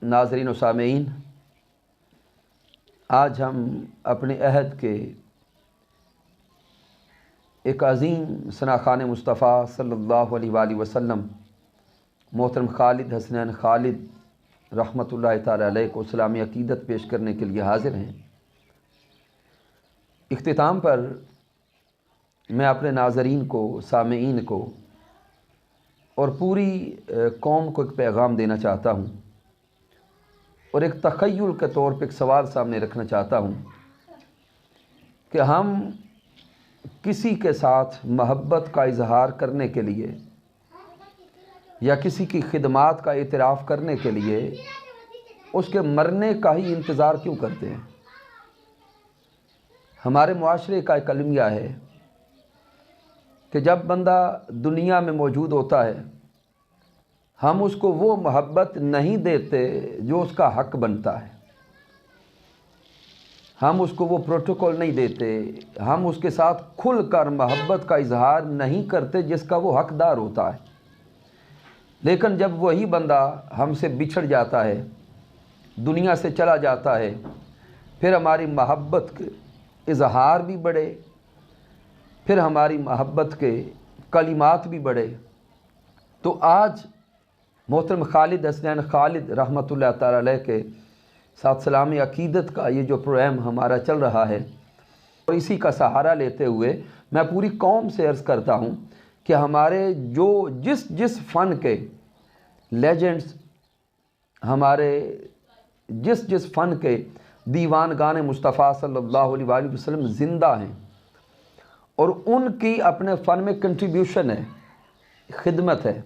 ناظرین و سامعین، آج ہم اپنے عہد کے ایک عظیم ثناخوان مصطفیٰ صلی اللہ علیہ وآلہ وسلم محترم خالد حسنین خالد رحمۃ اللہ تعالیٰ علیہ کو اسلامی عقیدت پیش کرنے کے لیے حاضر ہیں۔ اختتام پر میں اپنے ناظرین کو، سامعین کو اور پوری قوم کو ایک پیغام دینا چاہتا ہوں اور ایک تخیل کے طور پہ ایک سوال سامنے رکھنا چاہتا ہوں کہ ہم کسی کے ساتھ محبت کا اظہار کرنے کے لیے یا کسی کی خدمات کا اعتراف کرنے کے لیے اس کے مرنے کا ہی انتظار کیوں کرتے ہیں؟ ہمارے معاشرے کا ایک المیہ ہے کہ جب بندہ دنیا میں موجود ہوتا ہے ہم اس کو وہ محبت نہیں دیتے جو اس کا حق بنتا ہے، ہم اس کو وہ پروٹوکول نہیں دیتے، ہم اس کے ساتھ کھل کر محبت کا اظہار نہیں کرتے جس کا وہ حقدار ہوتا ہے۔ لیکن جب وہی بندہ ہم سے بچھڑ جاتا ہے، دنیا سے چلا جاتا ہے، پھر ہماری محبت کے اظہار بھی بڑھے، پھر ہماری محبت کے کلمات بھی بڑھے۔ تو آج محترم خالد حسنین خالد رحمۃ اللہ تعالیٰ علیہ کے ساتھ سلامی عقیدت کا یہ جو پروگرام ہمارا چل رہا ہے، اور اسی کا سہارا لیتے ہوئے میں پوری قوم سے عرض کرتا ہوں کہ ہمارے جو جس فن کے لیجنڈز، ہمارے جس فن کے دیوانگان مصطفیٰ صلی اللہ علیہ وآلہ وسلم زندہ ہیں اور ان کی اپنے فن میں کنٹریبیوشن ہے، خدمت ہے،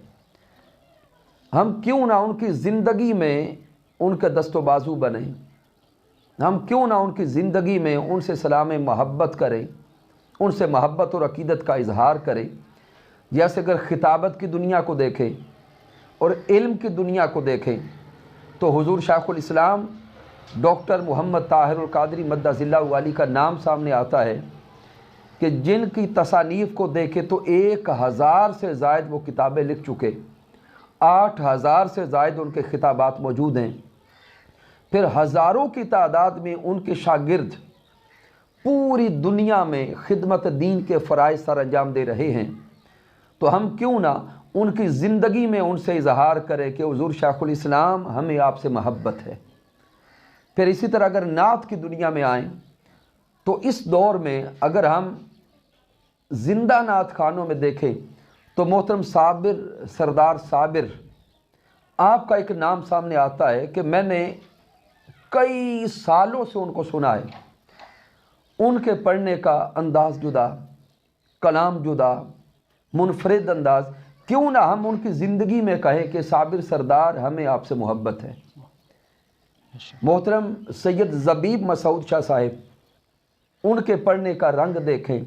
ہم کیوں نہ ان کی زندگی میں ان کے دست و بازو بنیں، ہم کیوں نہ ان کی زندگی میں ان سے سلام محبت کریں، ان سے محبت اور عقیدت کا اظہار کریں۔ جیسے اگر خطابت کی دنیا کو دیکھیں اور علم کی دنیا کو دیکھیں تو حضور شیخ الاسلام ڈاکٹر محمد طاہر القادری مدظ اللہ علی کا نام سامنے آتا ہے کہ جن کی تصانیف کو دیکھیں تو 1000 سے زائد وہ کتابیں لکھ چکے، 8000 سے زائد ان کے خطابات موجود ہیں، پھر ہزاروں کی تعداد میں ان کے شاگرد پوری دنیا میں خدمت دین کے فرائض سر انجام دے رہے ہیں۔ تو ہم کیوں نہ ان کی زندگی میں ان سے اظہار کریں کہ حضور شیخ الاسلام ہمیں آپ سے محبت ہے۔ پھر اسی طرح اگر نعت کی دنیا میں آئیں تو اس دور میں اگر ہم زندہ نعت خانوں میں دیکھیں تو محترم صابر، سردار صابر، آپ کا ایک نام سامنے آتا ہے کہ میں نے کئی سالوں سے ان کو سنا ہے۔ ان کے پڑھنے کا انداز جدا، کلام جدا، منفرد انداز، کیوں نہ ہم ان کی زندگی میں کہیں کہ صابر سردار ہمیں آپ سے محبت ہے۔ محترم سید زبیب مسعود شاہ صاحب، ان کے پڑھنے کا رنگ دیکھیں،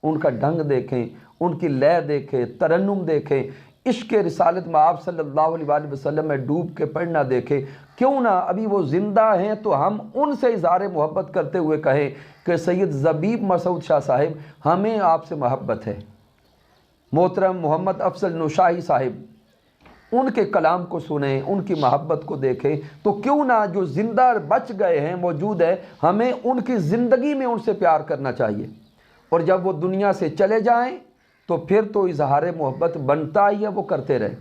ان کا ڈھنگ دیکھیں، ان کی لے دیکھیں، ترنم دیکھیں، عشق رسالت میں آپ صلی اللہ علیہ وآلہ وسلم میں ڈوب کے پڑھنا دیکھیں۔ کیوں نہ ابھی وہ زندہ ہیں تو ہم ان سے اظہار محبت کرتے ہوئے کہیں کہ سید زبیب مسعود شاہ صاحب ہمیں آپ سے محبت ہے۔ محترم محمد افضل نوشاہی صاحب، ان کے کلام کو سنیں، ان کی محبت کو دیکھیں، تو کیوں نہ جو زندہ بچ گئے ہیں، موجود ہیں، ہمیں ان کی زندگی میں ان سے پیار کرنا چاہیے، اور جب وہ دنیا سے چلے جائیں تو پھر تو اظہار محبت بنتا ہی ہے، وہ کرتے رہیں۔